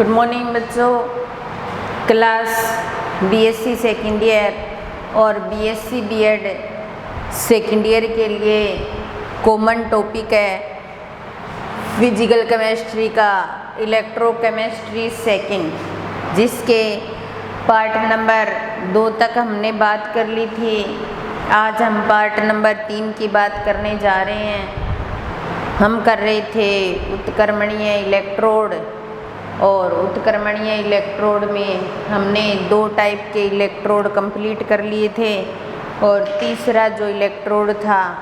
Good morning बच्चों। Class BSc second year और BSc BEd second year के लिए कॉमन टॉपिक है फिजिकल केमिस्ट्री का इलेक्ट्रोकेमिस्ट्री सेकेंड, जिसके पार्ट नंबर 2 तक हमने बात कर ली थी। आज हम पार्ट नंबर 3 की बात करने जा रहे हैं। हम कर रहे थे उत्क्रमणीय इलेक्ट्रोड, और उत्क्रमणीय इलेक्ट्रोड में हमने 2 टाइप के इलेक्ट्रोड कंप्लीट कर लिए थे, और तीसरा जो इलेक्ट्रोड था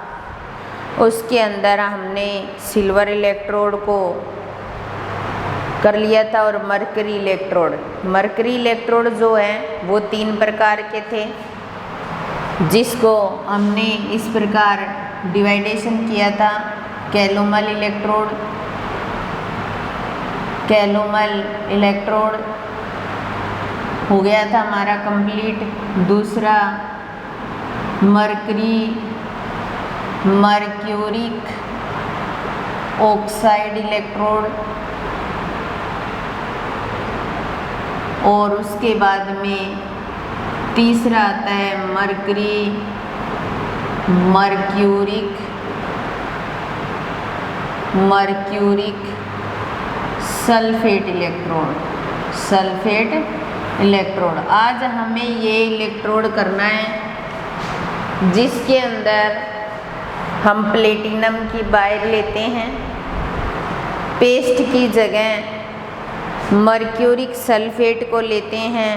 उसके अंदर हमने सिल्वर इलेक्ट्रोड को कर लिया था। और मरकरी इलेक्ट्रोड जो है वो 3 प्रकार के थे, जिसको हमने इस प्रकार डिवाइडेशन किया था। कैलोमल इलेक्ट्रोड हो गया था हमारा कंप्लीट। दूसरा मर्क्यूरिक ऑक्साइड इलेक्ट्रोड, और उसके बाद में तीसरा आता है मर्क्यूरिक सल्फेट इलेक्ट्रोड। आज हमें ये इलेक्ट्रोड करना है, जिसके अंदर हम प्लेटिनम की वायर लेते हैं, पेस्ट की जगह मर्क्यूरिक सल्फेट को लेते हैं,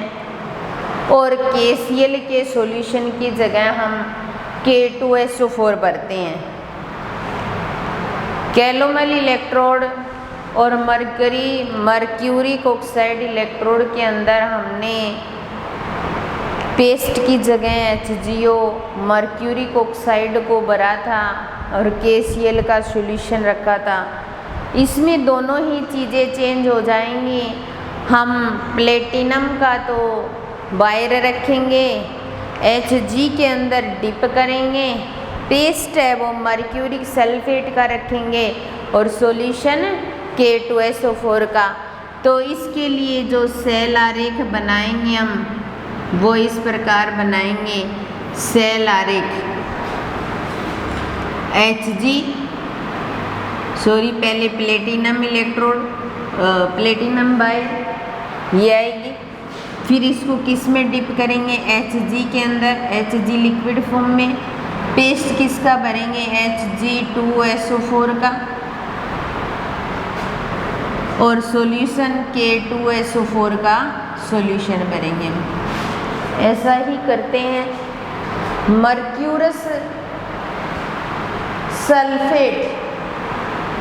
और KCl के सॉल्यूशन की जगह हम K2SO4 भरते हैं। कैलोमल इलेक्ट्रोड और मर्क्यूरिक ऑक्साइड इलेक्ट्रोड के अंदर हमने पेस्ट की जगह HgO मर्क्यूरिक ऑक्साइड को भरा था और KCl का सॉल्यूशन रखा था। इसमें दोनों ही चीज़ें चेंज हो जाएंगी। हम प्लेटिनम का तो वायर रखेंगे, Hg के अंदर डिप करेंगे, पेस्ट है वो मर्क्यूरिक सल्फेट का रखेंगे, और सॉल्यूशन K2SO4 का। तो इसके लिए जो सेल आरेख बनाएंगे हम वो इस प्रकार बनाएंगे। सेल आरेख पहले प्लेटिनम इलेक्ट्रोड, प्लेटिनम वायर ये आएगी, फिर इसको किस में डिप करेंगे? Hg के अंदर, Hg लिक्विड फॉर्म में। पेस्ट किसका भरेंगे? Hg2SO4 का, और सॉल्यूशन K2SO4 का सॉल्यूशन भरेंगे। ऐसा ही करते हैं।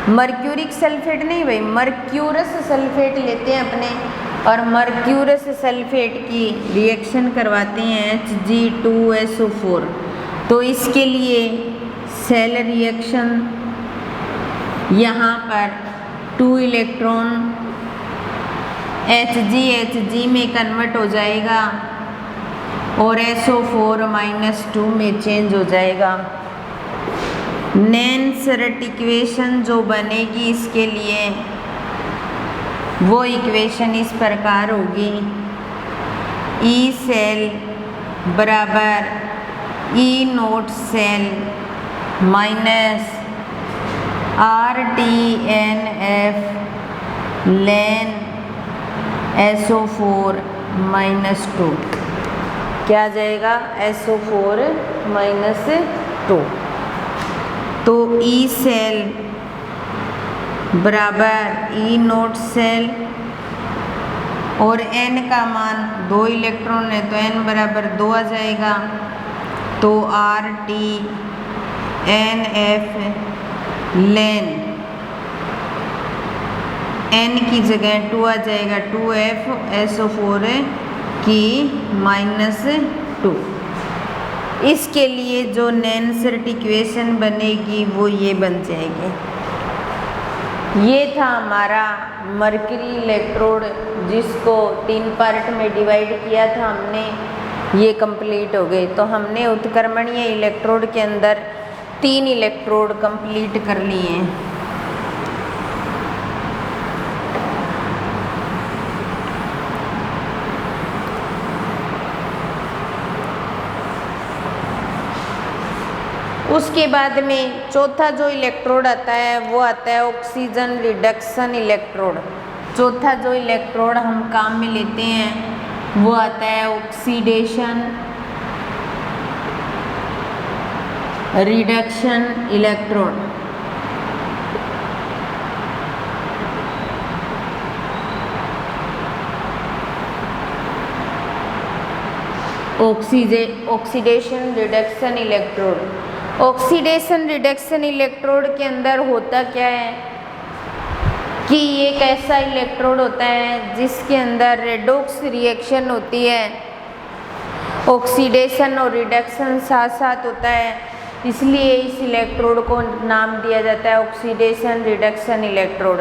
मर्क्यूरिक सल्फेट नहीं भाई, मर्क्यूरस सल्फेट लेते हैं अपने, और मर्क्यूरस सल्फेट की रिएक्शन करवाते हैं Hg2SO4। तो इसके लिए सेल रिएक्शन, यहाँ पर 2 इलेक्ट्रॉन Hg में कन्वर्ट हो जाएगा और SO4-2 में चेंज हो जाएगा। नैनसरट इक्वेशन जो बनेगी इसके लिए, वो इक्वेशन इस प्रकार होगी। E सेल बराबर E naught cell minus RTNF ln SO4-2। क्या आ जाएगा? SO4-2। तो E सेल बराबर E नोट सेल, और N का मान 2 इलेक्ट्रॉन है तो N बराबर 2 आ जाएगा। तो RTNF ln N की जगह 2 आ जाएगा, 2F SO4 की -2। इसके लिए जो नैनसरट इक्वेशन बनेगी वो ये बन जाएगी। ये था हमारा मरकरी इलेक्ट्रोड, जिसको 3 पार्ट में डिवाइड किया था हमने, ये कंप्लीट हो गए। तो हमने उत्क्रमणीय इलेक्ट्रोड के अंदर 3 इलेक्ट्रोड कंप्लीट कर लिए हैं। उसके बाद में चौथा जो इलेक्ट्रोड आता है वो आता है ऑक्सीजन रिडक्शन इलेक्ट्रोड। चौथा जो इलेक्ट्रोड हम काम में लेते हैं वो आता है oxidation reduction electrode. Oxidation reduction electrode. Oxidation reduction electrode के अंदर होता क्या है कि ये एक ऐसा इलेक्ट्रोड होता है जिसके अंदर रेडॉक्स रिएक्शन होती है। ऑक्सीडेशन और रिडक्शन साथ साथ होता है, इसलिए इस इलेक्ट्रोड को नाम दिया जाता है ऑक्सीडेशन रिडक्शन इलेक्ट्रोड।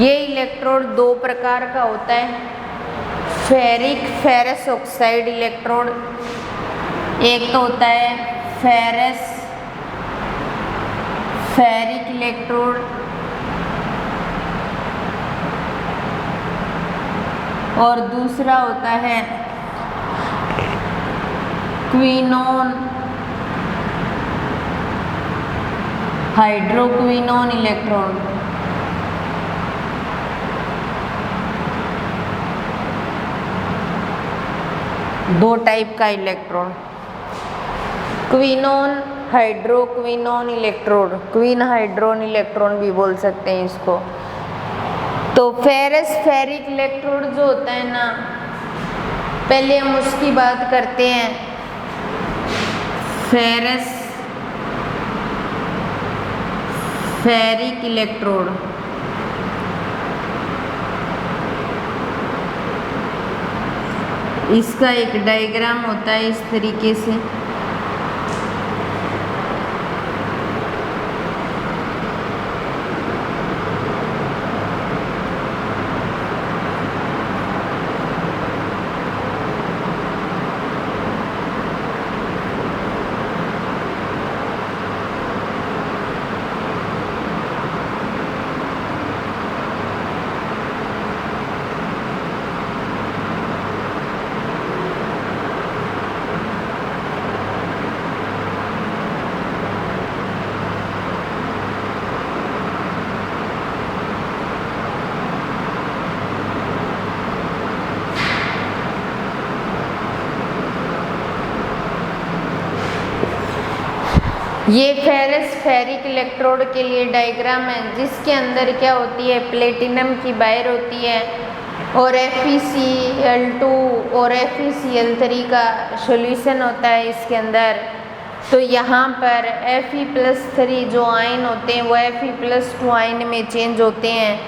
ये इलेक्ट्रोड दो प्रकार का होता है, फेरस ऑक्साइड इलेक्ट्रोड, एक तो होता है फेरिक इलेक्ट्रोड और दूसरा होता है क्विनोन हाइड्रोक्विनोन इलेक्ट्रोड। दो टाइप का electrode, quinone hydroquinone electrode, quinhydrone electron भी बोल सकते हैं इसको। तो फेरिक इलेक्ट्रोड जो होता है ना, पहले हम उसकी बात करते हैं। फेरिक इलेक्ट्रोड इसका एक डायग्राम होता है इस तरीके से। ये फेरिक इलेक्ट्रोड के लिए डायग्राम है, जिसके अंदर क्या होती है, प्लेटिनम की वायर होती है और FeCl2 और FeCl3 का सॉल्यूशन होता है इसके अंदर। तो यहाँ पर Fe+3 जो आयन होते हैं वो Fe+2 आयन में चेंज होते हैं।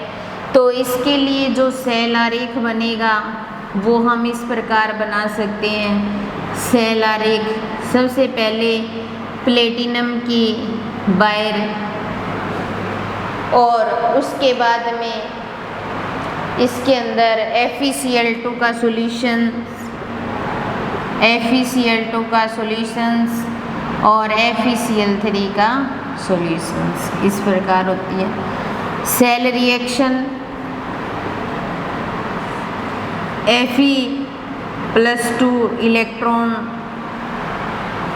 तो इसके लिए जो सेल आरेख बनेगा वो हम इस प्रकार बना सकते हैं। सेल आरेख, सबसे पहले प्लेटिनम की वायर और उसके बाद में इसके अंदर FeCl2 का सॉल्यूशंस और FeCl3 का सॉल्यूशंस, इस प्रकार होती है सेल रिएक्शन। Fe+2 इलेक्ट्रॉन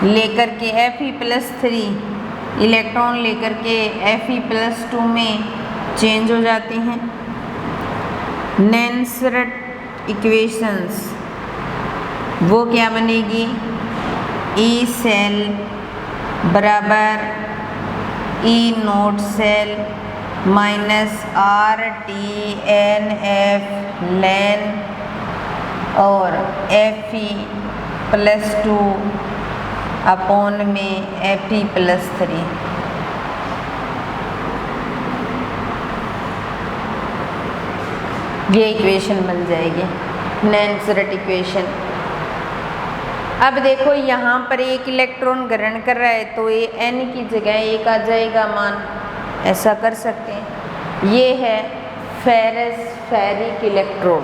लेकर के Fe+3 इलेक्ट्रॉन लेकर के Fe+2 में चेंज हो जाते हैं। नैनसरट इक्वेशंस वो क्या बनेगी, E सेल बराबर E naught cell minus RTNF लेन और Fe+2 अपॉन में Fe+3। ये इक्वेशन बन जाएगी नैनसरट इक्वेशन। अब देखो यहाँ पर एक इलेक्ट्रॉन ग्रहण कर रहा है तो ये N की जगह एक आ जाएगा मान, ऐसा कर सकते हैं। ये है फेरिक इलेक्ट्रोड।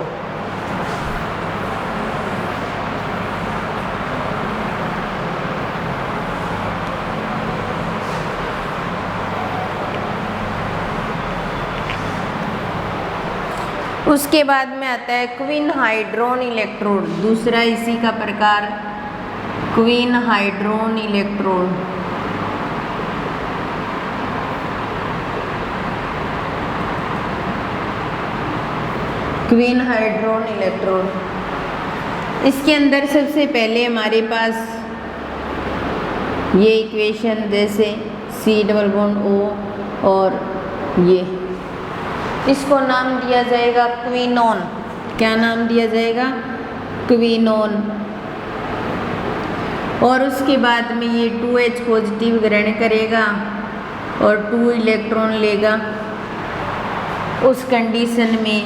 उसके बाद में आता है क्वीन हाइड्रोन इलेक्ट्रोड, दूसरा इसी का प्रकार quinhydrone electrode. Quinhydrone electrode. इसके अंदर सबसे पहले हमारे पास ये इक्वेशन जैसे C डबल बॉन्ड O और ये, इसको नाम दिया जाएगा क्वीनोन। क्या नाम दिया जाएगा? क्वीनोन। और उसके बाद में ये 2H पॉजिटिव ग्रहण करेगा और 2 इलेक्ट्रॉन लेगा। उस कंडीशन में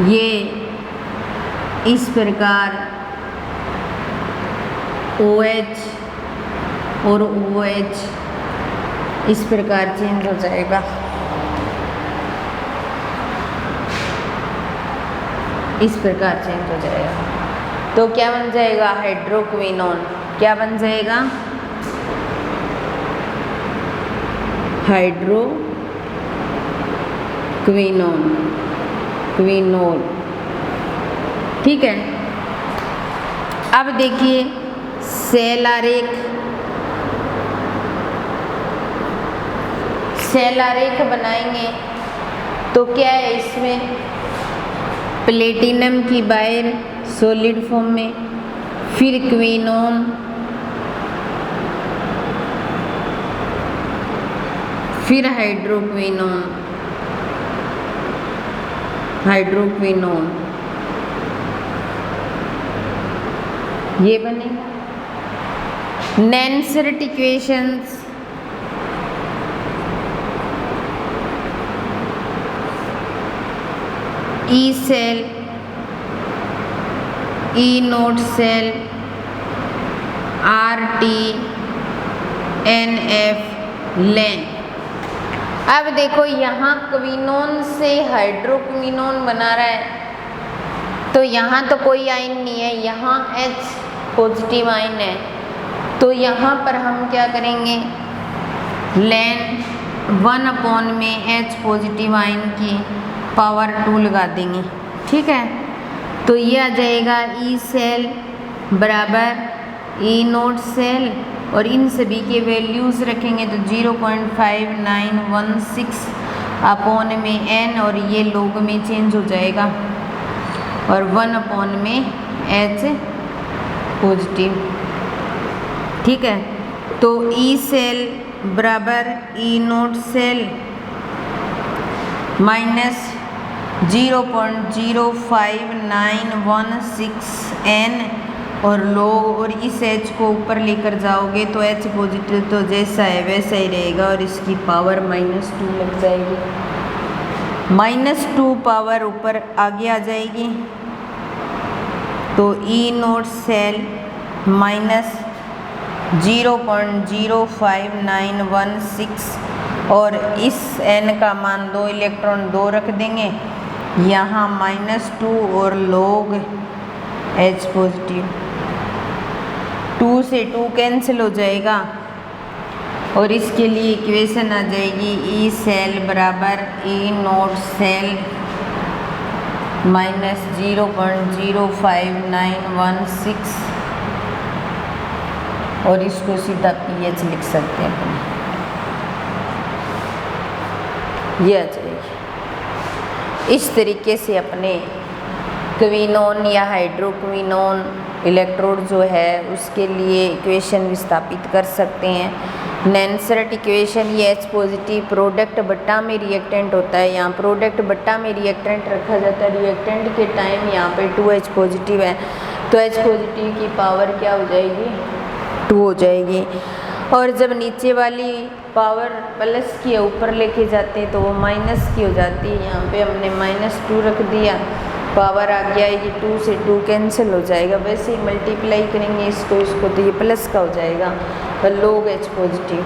ये इस प्रकार OH और OH इस प्रकार चेंज हो जाएगा। इस प्रकार चेंज हो जाएगा तो क्या बन जाएगा? हाइड्रोक्विनोन। क्या बन जाएगा? हाइड्रोक्विनोन, क्विनोल। ठीक है। अब देखिए सेल आरेख। सेल आरेख बनाएंगे तो क्या है इसमें? प्लेटिनम की वायर सॉलिड फॉर्म में, फिर क्विनोन, फिर हाइड्रोक्विनोन, हाइड्रोक्विनोन ये बनेगा। नेंसर्ट इक्वेशंस ई cell, E naught cell, RT, NF लेन। अब देखो यहाँ क्विनोन से हाइड्रोक्विनोन बना रहा है तो यहाँ तो कोई आयन नहीं है, यहाँ H पॉजिटिव आयन है। तो यहाँ पर हम क्या करेंगे? लेन 1 में H पॉजिटिव आयन की पावर 2 लगा देंगे। ठीक है। तो ये आ जाएगा ई सेल बराबर ई नोट सेल और इन सभी के वैल्यूज़ रखेंगे तो 0.5916 अपॉन में N और ये लोग में चेंज हो जाएगा और 1 में H पॉजिटिव। ठीक है। तो ई सेल बराबर ई नोट सेल माइनस 0.05916 N और लोग और इस H को ऊपर लेकर जाओगे तो H पॉजिटिव तो जैसा है वैसा ही रहेगा और इसकी पावर -2 लग जाएगी। -2 पावर ऊपर आगे आ जाएगी तो ई नोट सेल माइनस 0.05916 और इस N का मान 2 इलेक्ट्रॉन 2 रख देंगे यहाँ -2 और लोग H पॉजिटिव। 2 से 2 कैंसिल हो जाएगा और इसके लिए इक्वेशन आ जाएगी ई सेल बराबर ई नोट सेल माइनस 0.05916 और इसको सीधा pH लिख सकते हैं अपन। ये आ जाएगी। इस तरीके से अपने क्विनोन या हाइड्रोक्विनोन इलेक्ट्रोड जो है उसके लिए इक्वेशन विस्थापित कर सकते हैं। नेंसर्ट इक्वेशन ये H पॉजिटिव प्रोडक्ट बट्टा में रिएक्टेंट होता है। यहाँ प्रोडक्ट बट्टा में रिएक्टेंट रखा जाता है। रिएक्टेंट के टाइम यहाँ पे 2H पॉजिटिव है तो H पॉजिटिव की पावर क्या हो जाएगी? 2 हो जाएगी। और जब नीचे वाली पावर प्लस की ऊपर लेके जाते हैं तो वो माइनस की हो जाती है। यहाँ पे हमने -2 रख दिया, पावर आ गया ये 2 से 2 कैंसिल हो जाएगा। वैसे ही मल्टीप्लाई करेंगे इसको तो ये प्लस का हो जाएगा और लोग H पॉजिटिव।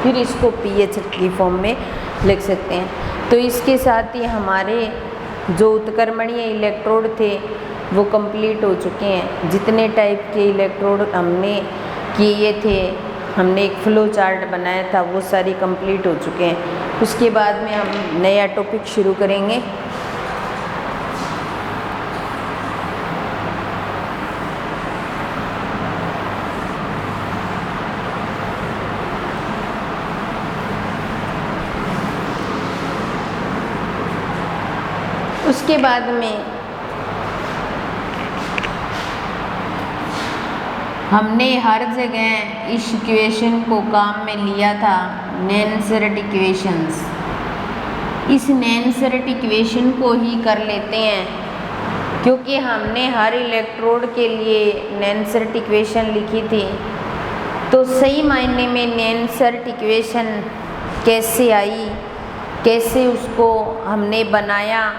फिर इसको pH की फॉर्म में लिख सकते हैं। तो इसके साथ ही हमारे जो उत्क्रमणीय इलेक्ट्रोड थे वो कंप्लीट हो चुके हैं। जितने टाइप के इलेक्ट्रोड हमने किए थे, हमने एक फ्लो चार्ट बनाया था, वो सारी कंप्लीट हो चुके हैं। उसके बाद में हम नया टॉपिक शुरू करेंगे। उसके बाद में हमने हर जगह इस इक्वेशन को काम में लिया था, नैनसेरेट इक्वेशंस। इस नैनसेरेट इक्वेशन को ही कर लेते हैं, क्योंकि हमने हर इलेक्ट्रोड के लिए नैनसेरेट इक्वेशन लिखी थी। तो सही मायने में नैनसेरेट इक्वेशन कैसे आई, कैसे उसको हमने बनाया,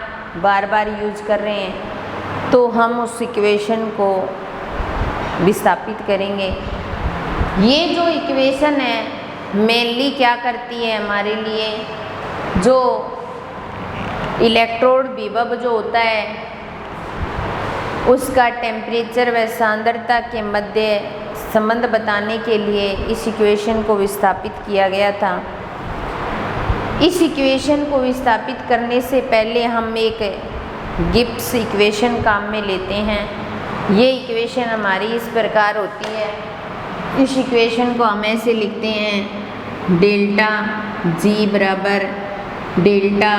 बार बार यूज कर रहे हैं, तो हम उस इक्वेशन को विस्थापित करेंगे। ये जो इक्वेशन है मेनली क्या करती है हमारे लिए, जो इलेक्ट्रोड विभव जो होता है उसका टेम्परेचर व सांद्रता के मध्य संबंध बताने के लिए इस इक्वेशन को विस्थापित किया गया था। इस इक्वेशन को विस्थापित करने से पहले हम एक गिब्स इक्वेशन काम में लेते हैं। ये इक्वेशन हमारी इस प्रकार होती है। इस इक्वेशन को हम ऐसे लिखते हैं, डेल्टा जी बराबर डेल्टा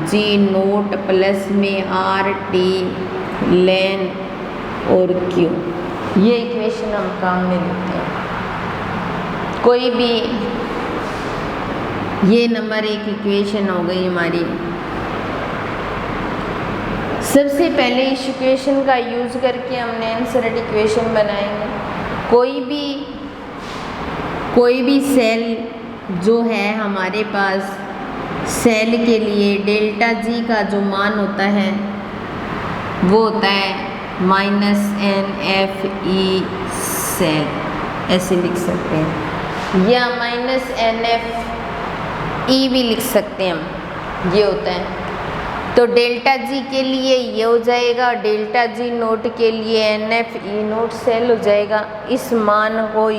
जी नोट प्लस में आर टी लेन और क्यू। ये इक्वेशन हम काम में लेते हैं। कोई भी ये नंबर एक इक्वेशन हो गई हमारी। सबसे पहले इस इक्वेशन का यूज करके हम नैनसेरेट इक्वेशन बनाएंगे। कोई भी सेल जो है हमारे पास, सेल के लिए डेल्टा जी का जो मान होता है वो होता है -NFE सेल, ऐसे लिख सकते हैं, या -NFE भी लिख सकते हैं हम। ये होता है, तो डेल्टा जी के लिए ये हो जाएगा, डेल्टा जी नोट के लिए NFE नोट सेल हो जाएगा। इस मान को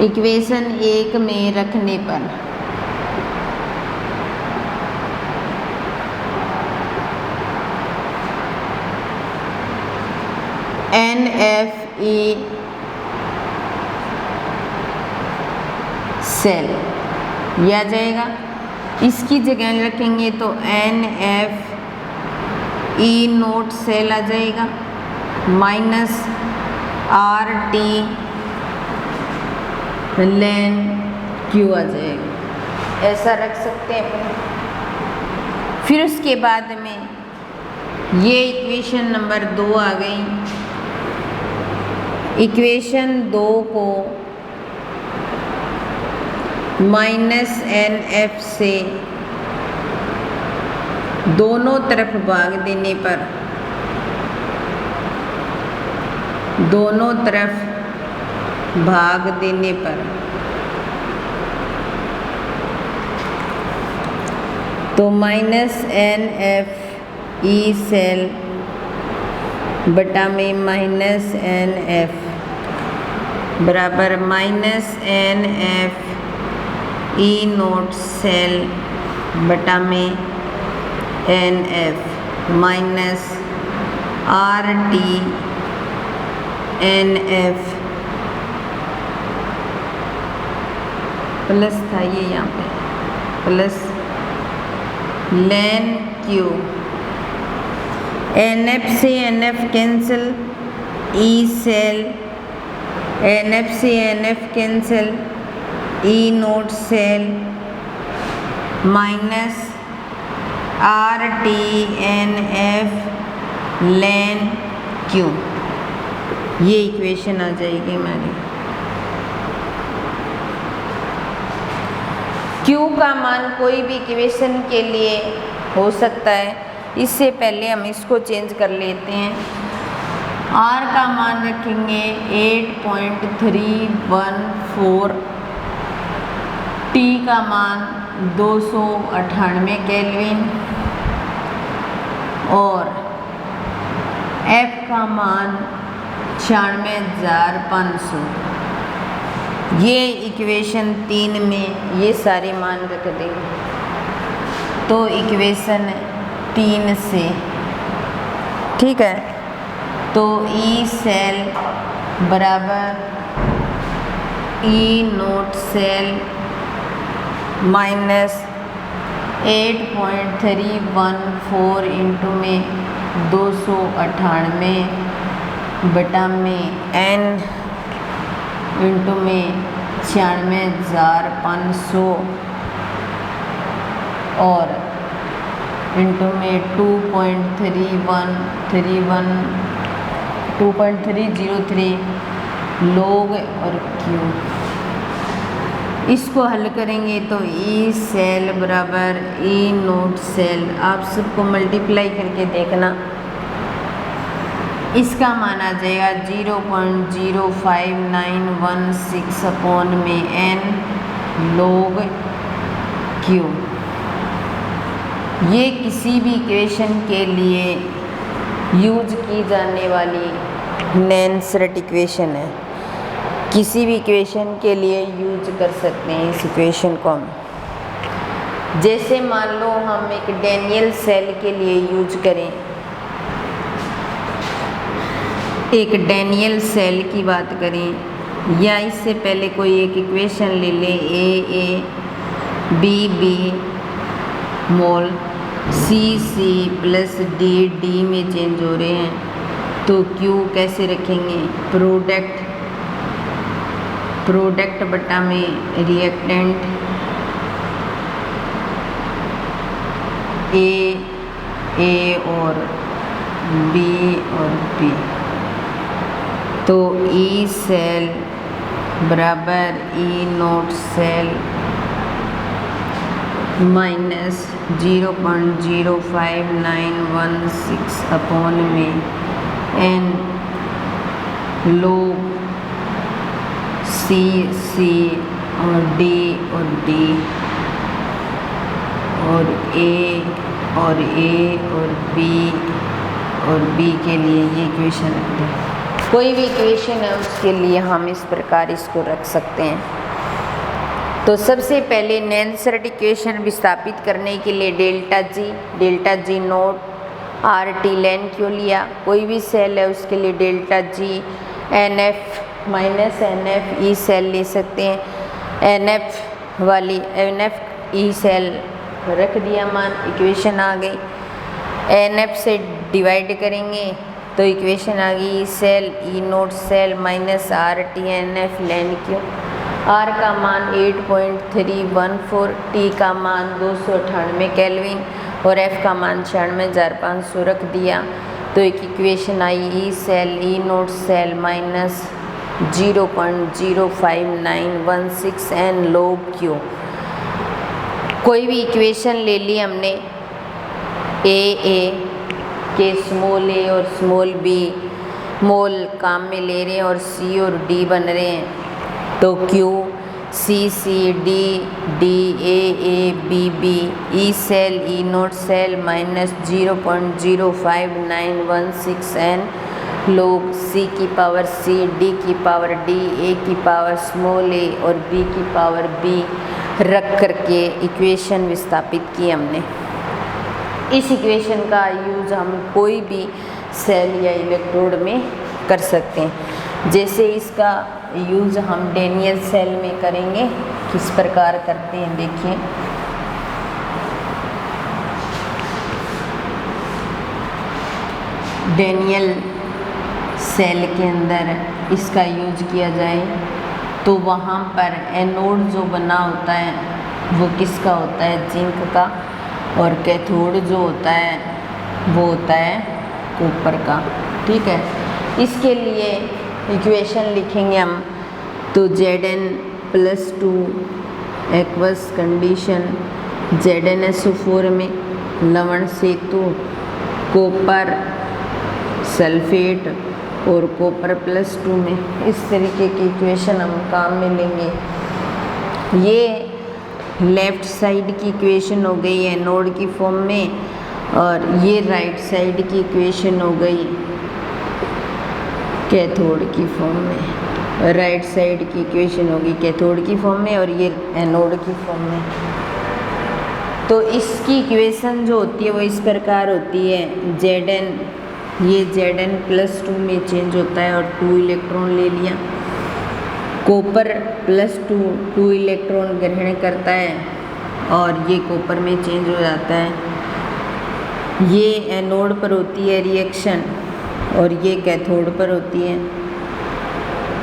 इक्वेशन 1 में रखने पर NFE सेल यह आ जाएगा। इसकी जगह रखेंगे तो NFE नोट सेल आ जाएगा, -RT लेन क्यू आ जाएगा। ऐसा रख सकते हैं अपन। फिर उसके बाद में ये इक्वेशन नंबर 2 आ गई। इक्वेशन 2 को -NF से दोनों तरफ भाग देने पर तो -NFE सेल बटा में -NF बराबर -NFE नोट सेल बटा में NF -RT NF प्लस था ये यहाँ पे प्लस लेन क्यू। NF से NF cancel, E cell, NF से NF cancel, E naught cell -RT NF लेन क्यू। ये इक्वेशन आ जाएगी हमारी। Q का मान कोई भी इक्वेशन के लिए हो सकता है। इससे पहले हम इसको चेंज कर लेते हैं। R का मान रखेंगे 8.314, T का मान 298 केल्विन और F का मान 96,500। ये इक्वेशन 3 में ये सारे मान रख देंगे। तो इक्वेशन 3 से ठीक है, तो E सेल बराबर E naught cell minus 8.314 into में 298 बटा में n इंटू में 96,500 और इंटू में 2.303 लोग और क्यू। इसको हल करेंगे तो ई सेल बराबर ई नोट सेल, आप सबको मल्टीप्लाई करके देखना, इसका मान आ जाएगा 0.0591 अपॉन में n log q। ये किसी भी इक्वेशन के लिए यूज की जाने वाली नैनसेरेट इक्वेशन है, किसी भी इक्वेशन के लिए यूज कर सकते हैं इस इक्वेशन को हम। जैसे मान लो हम एक डैनियल सेल के लिए यूज करें, एक डैनियल सेल की बात करें, या इससे पहले कोई एक इक्वेशन ले लें, A B B mole C plus D में चेंज हो रहे हैं, तो क्यू कैसे रखेंगे, प्रोडक्ट बटा में रिएक्टेंट ए और बी और बी। तो ई सेल बराबर ई नोट सेल माइनस 0.0591 अपॉन में n लोग सी और डी और डी और ए और बी के लिए ये इक्वेशन रखते हैं। कोई भी इक्वेशन है उसके लिए हम इस प्रकार इसको रख सकते हैं। तो सबसे पहले नैनसेरेट इक्वेशन विस्थापित करने के लिए delta G naught R T ln क्यों लिया, कोई भी सेल है उसके लिए delta G N F minus N F E cell ले सकते हैं। एन एफ ई सेल रख दिया मान, इक्वेशन आ गई। एन एफ से डिवाइड करेंगे तो इक्वेशन आ गई E cell E naught cell minus R T N F लेन क्यू। आर का मान 8.314, टी का मान 298 केल्विन और एफ का मान 96,500 रख दिया, तो एक इक्वेशन आई E cell E naught cell minus 0.05916 n log q। कोई भी इक्वेशन ले ली हमने, ए के स्मॉल ए और स्मॉल बी मोल काम में ले रहे हैं और सी और डी बन रहे हैं, तो Q C D A B E cell E naught cell minus 0.05916 n log C की पावर सी, डी की पावर डी, ए की पावर स्मॉल ए और बी की पावर बी रख करके इक्वेशन विस्थापित की हमने। इस इक्वेशन का यूज हम कोई भी सेल या इलेक्ट्रोड में कर सकते हैं। जैसे इसका यूज हम डैनियल सेल में करेंगे, किस प्रकार करते हैं देखिए। डैनियल सेल के अंदर इसका यूज किया जाए तो वहाँ पर एनोड जो बना होता है वो किसका होता है, जिंक का, और कैथोड जो होता है वो होता है कॉपर का। ठीक है, इसके लिए इक्वेशन लिखेंगे हम, तो Zn+2 एक्वस कंडीशन ZnSO4 में लवण सेतु कॉपर सल्फेट और कॉपर+2 में, इस तरीके की इक्वेशन हम काम में लेंगे। ये लेफ़्ट साइड की इक्वेशन हो गई एनोड की फॉर्म में, और ये राइट साइड की इक्वेशन हो गई कैथोड की फॉर्म में। राइट साइड की इक्वेशन होगी कैथोड की फॉर्म में और ये एनोड की फॉर्म में। तो इसकी इक्वेशन जो होती है वो इस प्रकार होती है, Zn ये Zn+2 में चेंज होता है और 2 इलेक्ट्रॉन ले लिया, कॉपर+2 2 इलेक्ट्रॉन ग्रहण करता है और ये कॉपर में चेंज हो जाता है। ये एनोड पर होती है रिएक्शन और ये कैथोड पर होती है,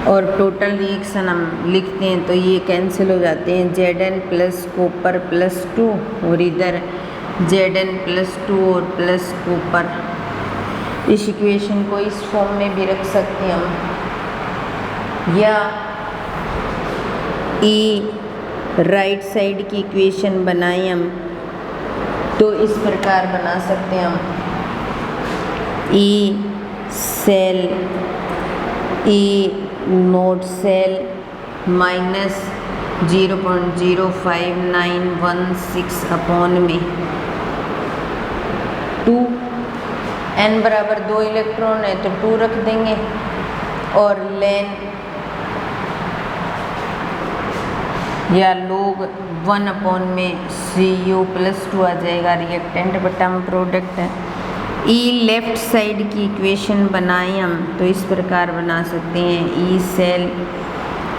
और टोटल रिएक्शन हम लिखते हैं तो ये कैंसिल हो जाते हैं, Zn प्लस कॉपर प्लस 2 और इधर Zn प्लस 2 और प्लस कॉपर। इस इक्वेशन को इस फॉर्म में भी रख सकते हैं हम, या राइट साइड की इक्वेशन बनाएं हम तो इस प्रकार बना सकते हैं हम, ई cell E naught cell minus 0.05916 upon में 2, n बराबर 2 इलेक्ट्रॉन है तो 2 रख देंगे, और लेन या लोग 1 अपॉन में Cu प्लस 2 आ जाएगा, रिएक्टेंट बटा हम प्रोडक्ट है। ई लेफ्ट साइड की इक्वेशन बनाएं हम तो इस प्रकार बना सकते हैं, ई सेल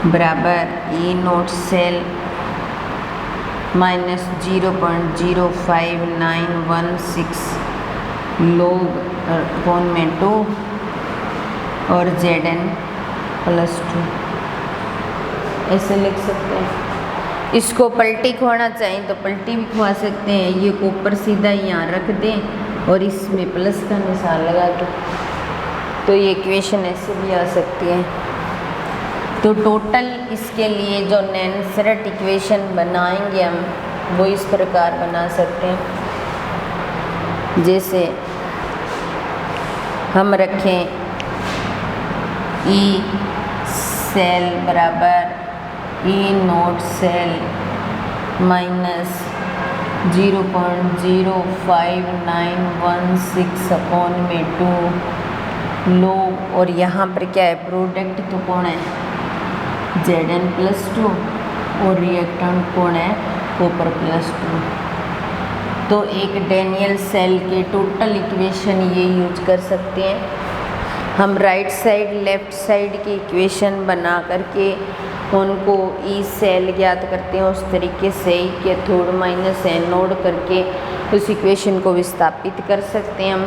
बराबर ई नोट सेल माइनस 0.05916 लोग अपॉन में 2 और Zn प्लस 2 ऐसे लिख सकते हैं। इसको पलटी खोना चाहिए तो पलटी भी खुआ सकते हैं, ये कॉपर सीधा यहाँ रख दें और इसमें प्लस का निशान लगा दो तो ये इक्वेशन ऐसे भी आ सकती है। तो टोटल इसके लिए जो नेसेरेट इक्वेशन बनाएंगे हम वो इस प्रकार बना सकते हैं, जैसे हम रखें ई सेल बराबर ई नोट सेल माइनस 0.05916 अपॉन में 2 लोग, और यहाँ पर क्या है प्रोडक्ट तो कौन है Zn प्लस 2 और रिएक्टेंट कौन है कॉपर प्लस 2। तो एक डेनियल सेल के टोटल इक्वेशन ये यूज कर सकते हैं हम, राइट साइड लेफ्ट साइड की इक्वेशन बना करके उनको ई सेल ज्ञात करते हैं, उस तरीके से ही कैथोड माइनस एनोड करके उस इक्वेशन को विस्थापित कर सकते हैं हम।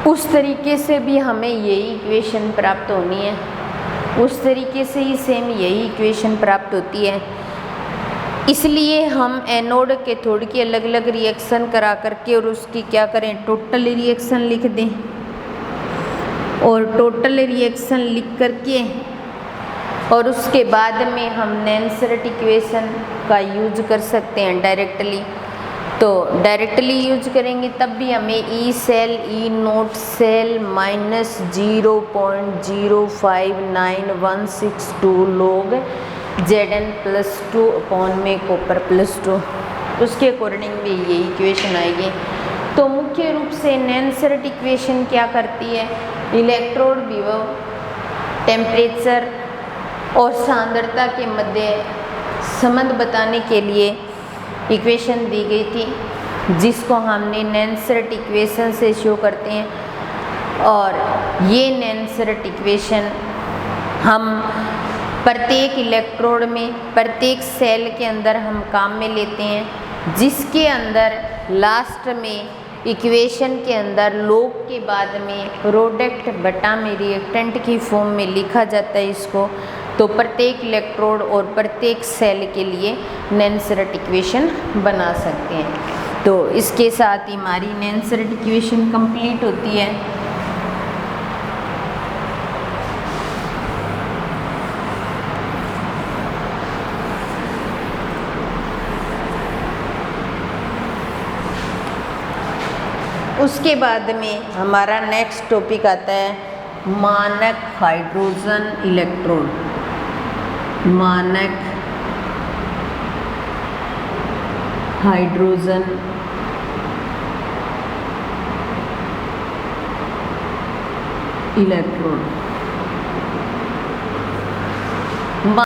उस तरीके से भी हमें यही इक्वेशन प्राप्त होनी है, उस तरीके से ही सेम यही इक्वेशन प्राप्त होती है। इसलिए हम एनोड कैथोड की अलग अलग रिएक्शन करा करके और उसकी क्या करें टोटल रिएक्शन लिख दें, और टोटल रिएक्शन लिख करके और उसके बाद में हम नेसेरेट इक्वेशन का यूज कर सकते हैं डायरेक्टली। तो डायरेक्टली यूज करेंगे तब भी हमें ई cell E naught cell minus 0.05916 लोग Zn प्लस 2 अपॉन में कॉपर प्लस 2, उसके अकॉर्डिंग भी ये इक्वेशन आएगी। तो मुख्य रूप से नेसेरेट इक्वेशन क्या करती है, इलेक्ट्रोड विभव टेम्परेचर और सांद्रता के मध्य संबंध बताने के लिए इक्वेशन दी गई थी, जिसको हमने नेसेरेट इक्वेशन से शो करते हैं। और ये नेसेरेट इक्वेशन हम प्रत्येक इलेक्ट्रोड में प्रत्येक सेल के अंदर हम काम में लेते हैं, जिसके अंदर लास्ट में इक्वेशन के अंदर लोग के बाद में प्रोडक्ट बटा में रिएक्टेंट की फॉर्म में लिखा जाता है इसको। तो प्रत्येक इलेक्ट्रोड और प्रत्येक सेल के लिए नेसेरेट इक्वेशन बना सकते हैं। तो इसके साथ ही हमारी नेसेरेट इक्वेशन कंप्लीट होती है। उसके बाद में हमारा नेक्स्ट टॉपिक आता है मानक हाइड्रोजन इलेक्ट्रोड। मानक हाइड्रोजन इलेक्ट्रोड